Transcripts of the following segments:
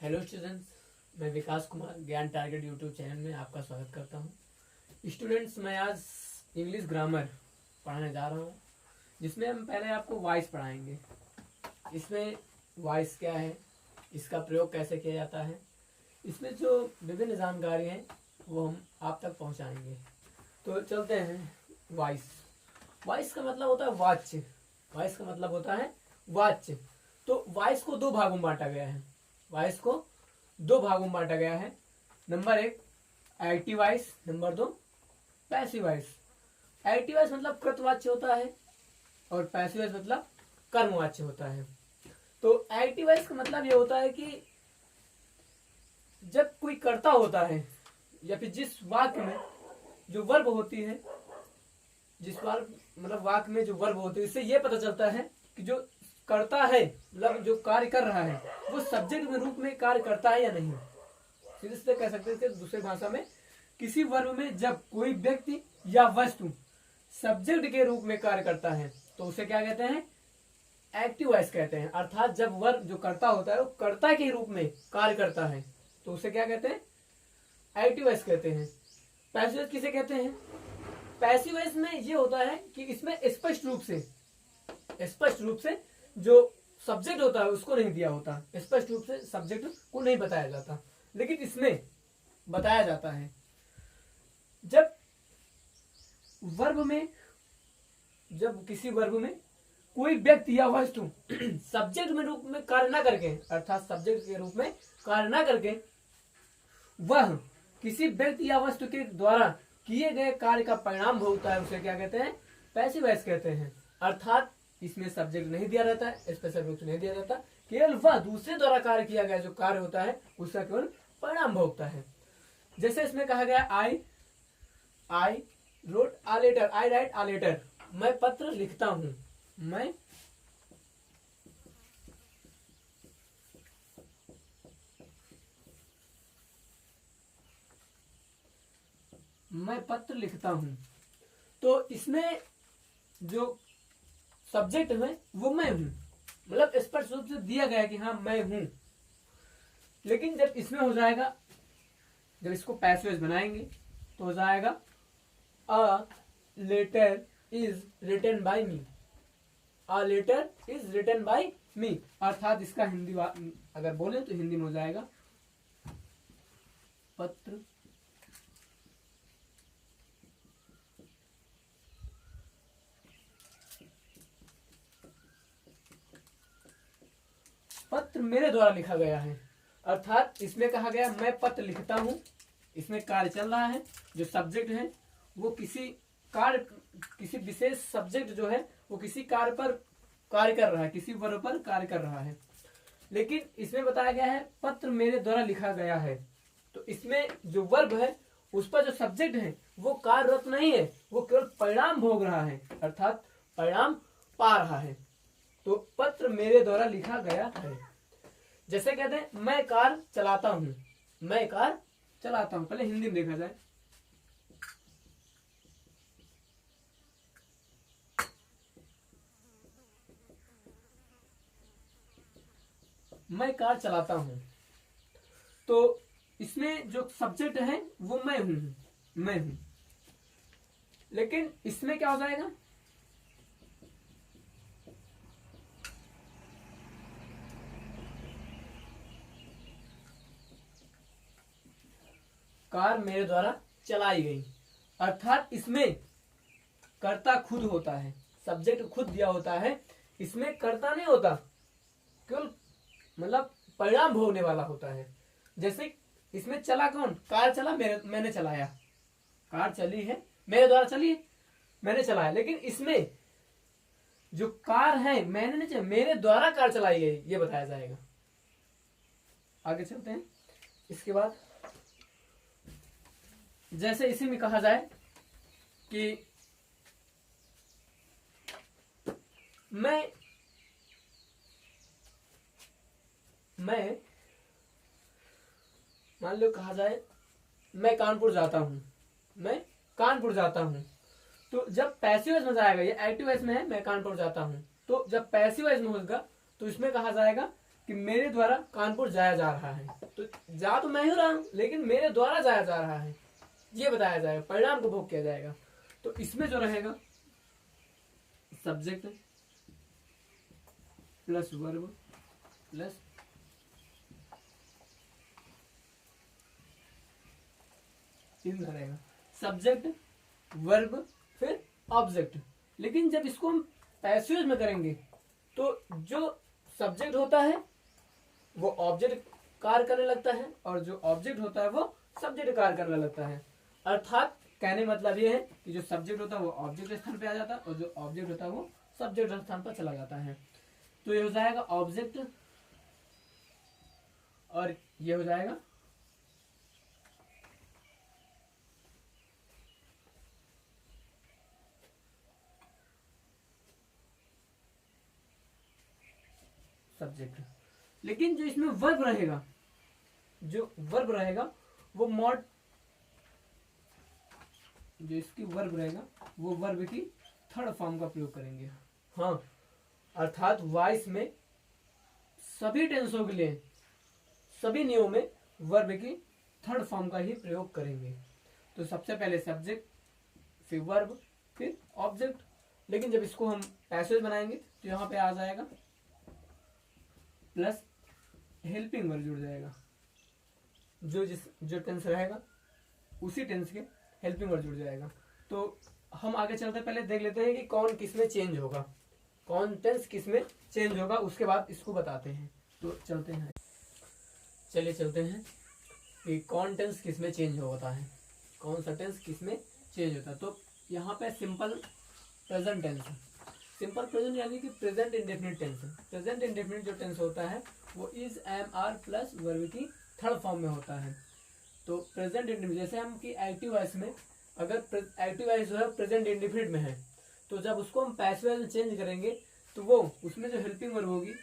Hello students, मैं विकास कुमार ज्ञान target YouTube channel में आपका स्वागत करता हूं। स्टूडेंट्स, मैं आज इंग्लिश ग्रामर पढ़ाने जा रहा हूं, जिसमें हम पहले आपको वॉइस पढ़ाएंगे। इसमें वॉइस क्या है, इसका प्रयोग कैसे किया जाता है, इसमें जो विभिन्न जानकारी हैं वो हम आप तक पहुंचाएंगे। तो चलते हैं। वॉइस वॉइस का मतलब होता है वाच्य। वॉइस का मतलब होता है वाच्य। तो वॉइस को दो भागों में बांटा गया है। वॉइस को दो भागों में बांटा गया है। नंबर एक एक्टिव वॉइस, नंबर दो पैसिव वॉइस। एक्टिव वॉइस मतलब कृतवाच्य होता है और पैसिव वॉइस मतलब कर्मवाच्य होता है। तो एक्टिव वॉइस का मतलब ये होता है कि जब कोई कर्ता होता है या फिर जिस वाक्य में जो वर्ब होती है, जिस वर्ब मतलब वाक्य में जो वर्ब होती है, इससे ये पता चलता है कि जो करता है मतलब जो कार्य कर रहा है वो सब्जेक्ट के रूप में कार्य करता है या नहीं। सीधे सीधे कह सकते हैं दूसरी भाषा में, किसी वर्ब में जब कोई व्यक्ति या वस्तु सब्जेक्ट के रूप में कार्य करता है तो उसे क्या कहते हैं, एक्टिव वॉइस कहते हैं। अर्थात जब वर्ब जो करता होता है वो कर्ता के रूप में कार्य करता है तो उसे क्या कहते हैं, एक्टिव वॉइस कहते हैं। पैसिव वॉइस किसे कहते हैं? पैसिव वॉइस में ये होता है कि इसमें स्पष्ट रूप से जो सब्जेक्ट होता है उसको नहीं दिया होता, स्पष्ट रूप से सब्जेक्ट को नहीं बताया जाता, लेकिन इसमें बताया जाता है। जब किसी वर्ब में कोई व्यक्ति या वस्तु सब्जेक्ट में रूप में कार्य ना करके, अर्थात सब्जेक्ट के रूप में कार्य ना करके वह किसी व्यक्ति या वस्तु के द्वारा किए गए कार्य का परिणाम भोगता है, उसे क्या कहते हैं, पैसिव वॉइस कहते हैं। अर्थात इसमें सब्जेक्ट नहीं दिया रहता है, स्पेशल रूप से नहीं दिया जाता, केवल वह दूसरे द्वारा कार्य किया गया जो कार्य होता है उसका केवल परिणाम भोगता है। जैसे इसमें कहा गया I wrote a letter, I write a letter, मैं पत्र लिखता हूं, मैं पत्र लिखता हूं। तो इसमें जो सब्जेक्ट है वो मैं हूं, मतलब स्पष्ट रूप से दिया गया कि हाँ मैं हूं। लेकिन जब इसमें हो जाएगा, जब इसको पैसिव वॉइस बनाएंगे तो हो जाएगा a letter is written by me, a letter is written by me. अर्थात इसका हिंदी अगर बोले तो हिंदी में हो जाएगा पत्र मेरे द्वारा लिखा गया है। अर्थात इसमें कहा गया मैं पत्र लिखता हूं, इसमें कार्य चल रहा है, जो सब्जेक्ट है वो किसी विशेष सब्जेक्ट जो है वो किसी कार्य पर कार्य कर रहा है, किसी वर्ब पर कार्य कर रहा है। लेकिन इसमें बताया गया है पत्र मेरे द्वारा लिखा गया है, तो इसमें जो वर्ब है उस पर जो सब्जेक्ट है वो कार्यरत नहीं है, वो केवल परिणाम भोग रहा है, अर्थात परिणाम पा रहा है। तो पत्र मेरे द्वारा लिखा गया है। जैसे कहते हैं मैं कार चलाता हूं, मैं कार चलाता हूं। पहले हिंदी में देखा जाए, मैं कार चलाता हूं। तो इसमें जो सब्जेक्ट है वो मैं हूं। लेकिन इसमें क्या हो जाएगा, कार मेरे द्वारा चलाई गई। अर्थात इसमें कर्ता खुद होता है, सब्जेक्ट खुद दिया होता है, इसमें कर्ता नहीं होता, केवल मतलब परिणाम भोगने वाला होता है। जैसे इसमें चला कौन, कार चला, मैंने चलाया, कार चली है मेरे द्वारा चली है, मैंने चलाया। लेकिन इसमें जो कार है मैंने नहीं चलाया, मेरे द्वारा कार चलाई गई, ये बताया जाएगा। आगे चलते हैं। इसके बाद जैसे इसी में कहा जाए कि मैं मान लो कहा जाए मैं कानपुर जाता हूं, तो जब पैसिव वॉइस में जाएगा, ये एक्टिव वॉइस में है मैं कानपुर जाता हूं, तो जब पैसिव वॉइस में होगा तो इसमें कहा जाएगा कि मेरे द्वारा कानपुर जाया जा रहा है, तो जा तो मैं ही रहा हूं, लेकिन मेरे द्वारा जाया जा रहा है ये बताया जाएगा, परिणाम को भोग किया जाएगा। तो इसमें जो रहेगा सब्जेक्ट प्लस वर्ब प्लस रहेगा सब्जेक्ट वर्ब फिर ऑब्जेक्ट। लेकिन जब इसको हम पैसिव में करेंगे तो जो सब्जेक्ट होता है वो ऑब्जेक्ट कार्य करने लगता है और जो ऑब्जेक्ट होता है वो सब्जेक्ट कार्य करने लगता है। अर्थात कहने मतलब ये है कि जो सब्जेक्ट होता है वो ऑब्जेक्ट स्थान पे आ जाता है और जो ऑब्जेक्ट होता है वो सब्जेक्ट स्थान पर चला जाता है। तो ये हो जाएगा ऑब्जेक्ट और ये हो जाएगा सब्जेक्ट। लेकिन जो इसमें वर्ब रहेगा, जो वर्ब रहेगा वो मॉड, जो इसकी वर्ब रहेगा वो वर्ब की थर्ड फॉर्म का प्रयोग करेंगे। हाँ, अर्थात वॉइस में सभी टेंसों के लिए सभी नियमों में वर्ब की थर्ड फॉर्म का ही प्रयोग करेंगे। तो सबसे पहले सब्जेक्ट फिर वर्ब फिर ऑब्जेक्ट। लेकिन जब इसको हम पैसेज बनाएंगे तो यहाँ पे आ जाएगा प्लस हेल्पिंग वर्ब जुड़ जाएगा, जो टेंस रहेगा उसी टेंस के हेल्पिंग वर्ब जुड़ जाएगा। तो हम आगे चलते पहले देख लेते हैं कि कौन किस में चेंज होगा, कौन टेंस किस में चेंज होगा, उसके बाद इसको बताते हैं। तो चलते हैं, चलिए चलते हैं कि कौन टेंस किस में चेंज होता है, कौन सा टेंस किस में चेंज होता है। तो यहाँ पे simple present tense, simple present यानी कि present indefinite tense. Present indefinite जो टेंस होता है वो is am are plus verb की थर्ड फॉर्म में होता है। तो प्रेजेंट इंडेफिनिट जैसे हम कि एक्टिव वॉइस में, अगर एक्टिव वॉइस जो है प्रेजेंट इंडेफिनिट में है तो जब उसको हम पैसिव वॉइस में चेंज करेंगे तो वो उसमें जो हेल्पिंग वर्ब होगी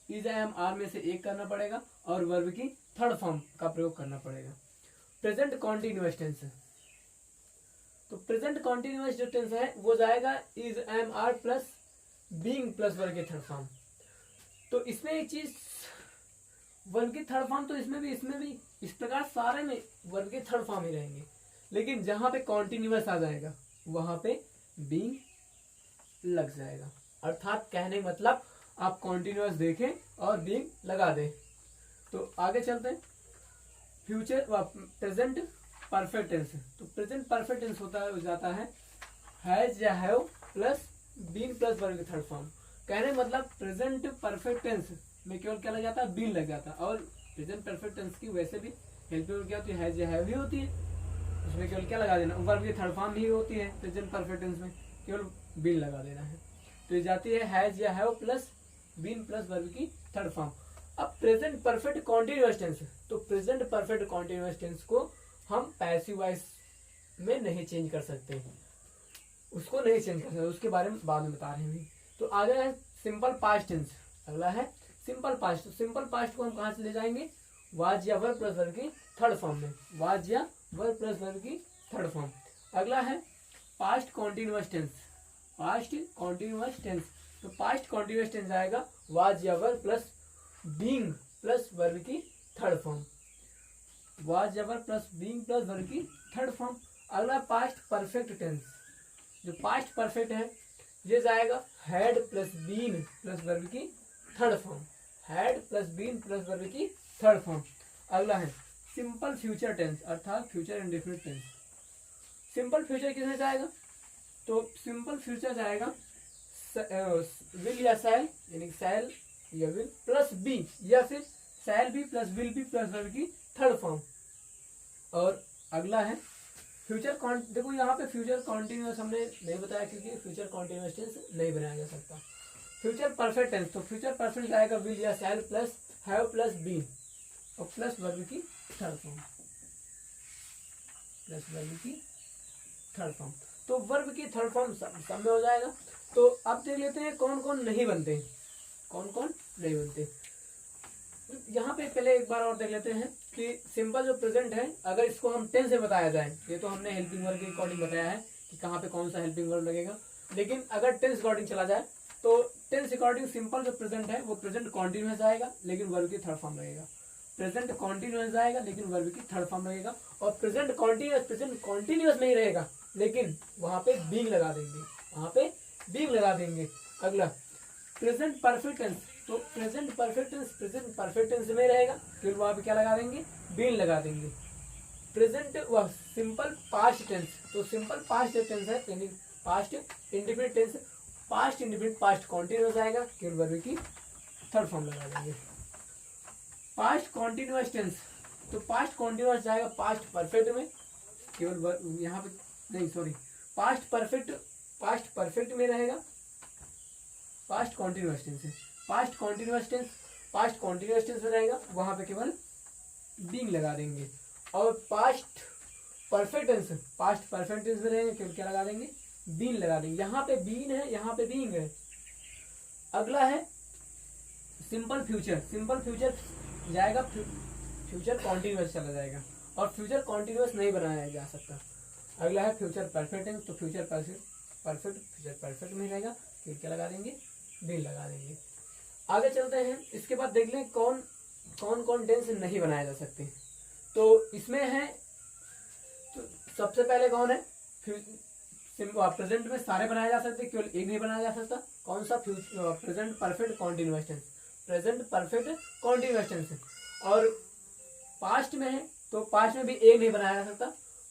इज एम आर में से एक करना पड़ेगा और वर्ब की थर्ड फॉर्म का प्रयोग करना पड़ेगा। प्रेजेंट कॉन्टिन्यूअस टेंस, तो प्रेजेंट कॉन्टिन्यूअस जो टेंस है वो जाएगा is am are plus being plus verb की थर्ड फॉर्म। तो इसमें एक चीज वर्ब की थर्ड फॉर्म, तो इसमें भी इस प्रकार सारे में वर्ब की थर्ड फॉर्म ही रहेंगे। लेकिन जहां पे कॉन्टिन्यूअस आ जाएगा वहां पे बीइंग लग जाएगा। अर्थात कहने मतलब आप कॉन्टिन्यूअस देखें और बीइंग लगा दें। तो आगे चलते हैं, फ्यूचर प्रेजेंट परफेक्ट टेंस। तो प्रेजेंट परफेक्ट टेंस होता है, जाता है हैज या have plus been plus verb की थर्ड फॉर्म। कहने मतलब प्रेजेंट परफेक्ट टेंस में केवल क्या लग जाता है, बीन लग जाता है। और प्रेजेंट परफेक्ट टेंस की वैसे भी हेल्पिंग क्या होती है, हैज या हैव ही होती है, उसमें केवल क्या लगा देना, वर्ब की थर्ड फॉर्म ही होती है। प्रेजेंट परफेक्ट टेंस में केवल बीन लगा देना है। तो ये जाती है हैज या have plus been plus verb की थर्ड फॉर्म। अब प्रेजेंट परफेक्ट कॉन्टिन्यूअस टेंस, तो प्रेजेंट परफेक्ट कॉन्टिन्यूअस टेंस को हम पैसिव वॉइस में नहीं चेंज कर सकते, उसको नहीं चेंज कर सकते, उसके बारे में बाद में बता रहे हैं। तो आगे है सिंपल पास्ट टेंस, अगला है सिंपल पास्ट। तो सिंपल पास्ट को हम कहाँ से ले जाएंगे, वाज या वर्ब प्लस वर्ब की थर्ड फॉर्म में, वाज या वर्ब प्लस वर्ब की थर्ड फॉर्म। अगला है past continuous tense, past continuous tense. तो पास्ट कॉन्टिन्यूअस टेंस आएगा वाज या verb plus being plus verb की थर्ड फॉर्म, वाज या verb plus being plus verb की थर्ड फॉर्म। अगला पास्ट परफेक्ट टेंस, जो पास्ट परफेक्ट है ये जाएगा had plus been plus verb की third form, had plus been plus verb की थर्ड फॉर्म। अगला है सिंपल फ्यूचर टेंस अर्थात future indefinite tense. Simple future किसमें जाएगा, तो सिंपल फ्यूचर जाएगा विल या सैल, यानी सैल या विल प्लस बी या फिर shall be plus will be plus verb की थर्ड फॉर्म। और अगला है फ्यूचर देखो यहाँ पे फ्यूचर कॉन्टिन्यूअस हमने नहीं बताया क्योंकि फ्यूचर कॉन्टिन्यूअस टेंस नहीं बनाया जा सकता। फ्यूचर परफेक्ट टेंस, तो फ्यूचर परफेक्ट जाएगा विल या shall plus have plus be और प्लस वर्ब की थर्ड फॉर्म, प्लस वर्ब की थर्ड फॉर्म। तो वर्ब की थर्ड फॉर्म सब में हो जाएगा। तो अब देख लेते हैं कौन कौन नहीं बनते, कौन कौन नहीं बनते। यहाँ पे पहले एक बार और देख लेते हैं कि सिंपल जो प्रेजेंट है अगर इसको हम टेंस से बताया जाए, ये तो हमने हेल्पिंग वर्ब के अकॉर्डिंग बताया है कि कहाँ पे कौन सा हेल्पिंग वर्ब लगेगा। लेकिन अगर टेंस अकॉर्डिंग चला जाए तो टेंस अकॉर्डिंग सिंपल जो प्रेजेंट है वो प्रेजेंट कॉन्टिन्यूअस आएगा लेकिन वर्ब की थर्ड फॉर्म रहेगा। प्रेजेंट कॉन्टिन्यूअस आएगा लेकिन वर्ब की थर्ड फॉर्म रहेगा। और प्रेजेंट कॉन्टिन्यूअस नहीं रहेगा लेकिन वहां पे बीइंग लगा देंगे, वहां पे बीइंग लगा देंगे। अगला प्रेजेंट परफेक्ट टेंस, तो प्रेजेंट परफेक्ट टेंस में रहेगा फिर वहां पे क्या लगा देंगे, बीइंग लगा देंगे। प्रेजेंट वह सिंपल पास्ट टेंस, तो सिंपल पास्ट टेंस है यानी past indefinite tense, past indefinite past continuous आएगा केवल वर्ब की थर्ड फॉर्म लगा देंगे। पास्ट कॉन्टिन्यूअस टेंस, तो पास्ट कॉन्टिन्यूअस जाएगा पास्ट परफेक्ट में, केवल यहाँ पे नहीं सॉरी पास्ट परफेक्ट में रहेगा, पास्ट कॉन्टिन्यूअस टेंस है, पास्ट कॉन्टिन्यूअस टेंस में रहेगा वहां पे केवल बीइंग लगा देंगे। और पास्ट परफेक्ट टेंस में रहेंगे केवल क्या लगा देंगे, बीइंग लगा देंगे। यहाँ पे बीइंग है, यहाँ पे बीइंग है। अगला है सिंपल फ्यूचर जाएगा, फ्यूचर कॉन्टिन्यूअस चला जाएगा और फ्यूचर कॉन्टिन्यूअस नहीं बनाया जा सकता। अगला है फ्यूचर परफेक्ट टेंस, तो फ्यूचर परफेक्ट में रहेगा फिर क्या लगा देंगे, बीइंग लगा देंगे। आगे चलते हैं, इसके बाद देख लें कौन कौन टेंस नहीं बनाए जा सकते। तो इसमें है, तो सबसे पहले कौन है, प्रेजेंट में सारे बनाए जा सकते, केवल एक नहीं बनाया जा सकता। कौन सा, present perfect continuous tense, present perfect continuous tense है। और पास्ट में है तो पास्ट में भी एक नहीं बनाया जा सकता,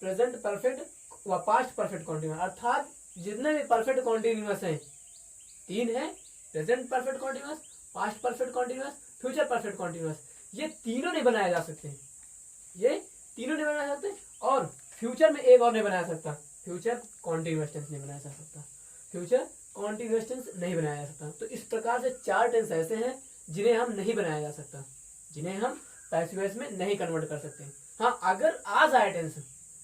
प्रेजेंट परफेक्ट व पास्ट परफेक्ट कॉन्टिन्यूअस, अर्थात जितने भी परफेक्ट कॉन्टिन्यूअस हैं तीन है, present perfect continuous, past perfect continuous, future perfect continuous, ये तीनों नहीं बनाए जा सकते, ये तीनों नहीं बनाए जा सकते। और फ्यूचर में एक और नहीं बनाया सकता, फ्यूचर कॉन्टिन्यूअस टेंस नहीं बनाया जा सकता, फ्यूचर कॉन्टिन्यूअस टेंस नहीं बनाया जा सकता। तो इस प्रकार से चार टेंस ऐसे हैं जिन्हें हम नहीं बनाया जा सकता, जिन्हें हम पैसिव वॉइस में नहीं कन्वर्ट कर सकते। हाँ, अगर आ जाए टेंस,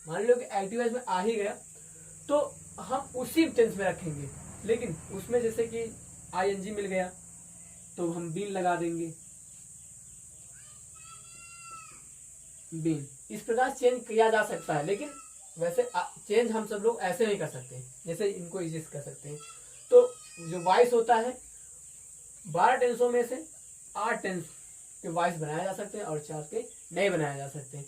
मान लो कि एक्टिव वॉइस में आ ही गया तो हम उसी टेंस में रखेंगे, लेकिन उसमें जैसे कि आईएनजी मिल गया तो हम बीन लगा देंगे, बीन। इस प्रकार चेंज किया जा सकता है, लेकिन वैसे चेंज हम सब लोग ऐसे नहीं कर सकते जैसे इनको इजिस्ट कर सकते हैं। तो जो वॉइस होता है 12 टेंसों में से 8 टेंस के वॉइस बनाए जा सकते हैं और 4 के नहीं बनाए जा सकते।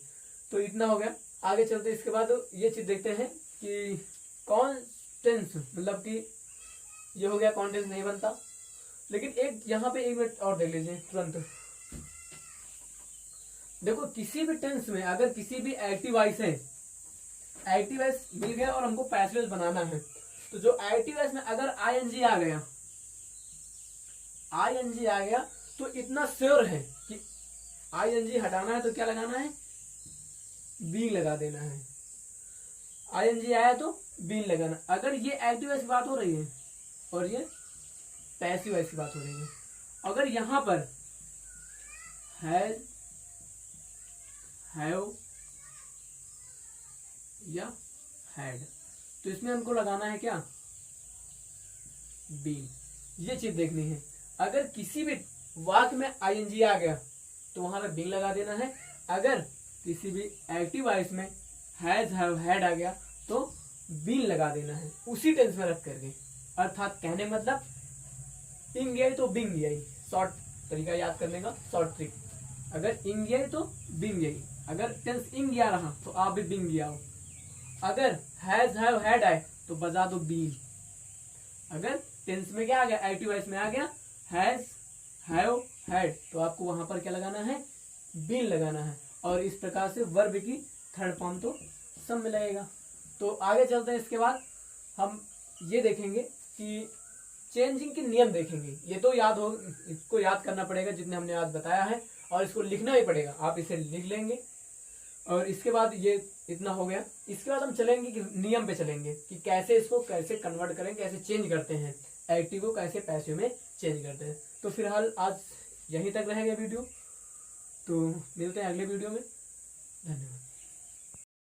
तो इतना हो गया। आगे चलते इसके बाद ये चीज देखते हैं कि कौन टेंस, मतलब कि ये हो गया कौन टेंस नहीं बनता। लेकिन एक यहाँ पे एक मिनट और देख लीजिए तुरंत। देखो किसी भी टेंस में अगर किसी भी एक्टिव वॉइस है, एक्टिव वॉइस मिल गया और हमको पैसिव वॉइस बनाना है, तो जो एक्टिव वॉइस में अगर आईएनजी आ गया, आईएनजी आ गया तो इतना श्योर है कि आईएनजी हटाना है तो क्या लगाना है, बीइंग लगा देना है। आईएनजी आया तो बीइंग लगाना। अगर ये एक्टिव वॉइस की बात हो रही है और ये पैसिव वॉइस की बात हो रही है, अगर यहां पर हैज, हैव या हैड, तो इसमें हमको लगाना है क्या, बीइंग। ये चीज देखनी है। अगर किसी भी वाक्य में आईएनजी आ गया तो वहां पे बीइंग लगा देना है। अगर किसी भी एक्टिव वॉइस में हैज, हैव, हैड आ गया तो बीइंग लगा देना है उसी टेंस में रख करके। अर्थात कहने मतलब इंग आई तो बिंग आई, शॉर्ट तरीका याद करने का, शॉर्ट ट्रिक। अगर इंग आई तो बिंग आई, अगर टेंस इंग आ रहा तो आप भी बिंग आओ। अगर हैज, हैव, हैड आए तो बजा दो बीइंग। अगर टेंस में क्या आ गया, एक्टिव वॉइस में आ गया हैज, हैव, हैड, तो आपको वहां पर क्या लगाना है, बीइंग लगाना है। और इस प्रकार से वर्ब की थर्ड फॉर्म तो सब में लगेगा। तो आगे चलते हैं। इसके बाद हम ये देखेंगे कि चेंजिंग के नियम देखेंगे। ये तो याद हो, इसको याद करना पड़ेगा जितने हमने आज बताया है, और इसको लिखना भी पड़ेगा। आप इसे लिख लेंगे। और इसके बाद ये इतना हो गया। इसके बाद हम चलेंगे कि नियम पे चलेंगे कि कैसे इसको कैसे कन्वर्ट करें, कैसे चेंज करते हैं, एक्टिव को कैसे पैसिव में चेंज करते हैं। तो फिलहाल आज यहीं तक रहेगा वीडियो, तो मिलते हैं अगले वीडियो में। धन्यवाद।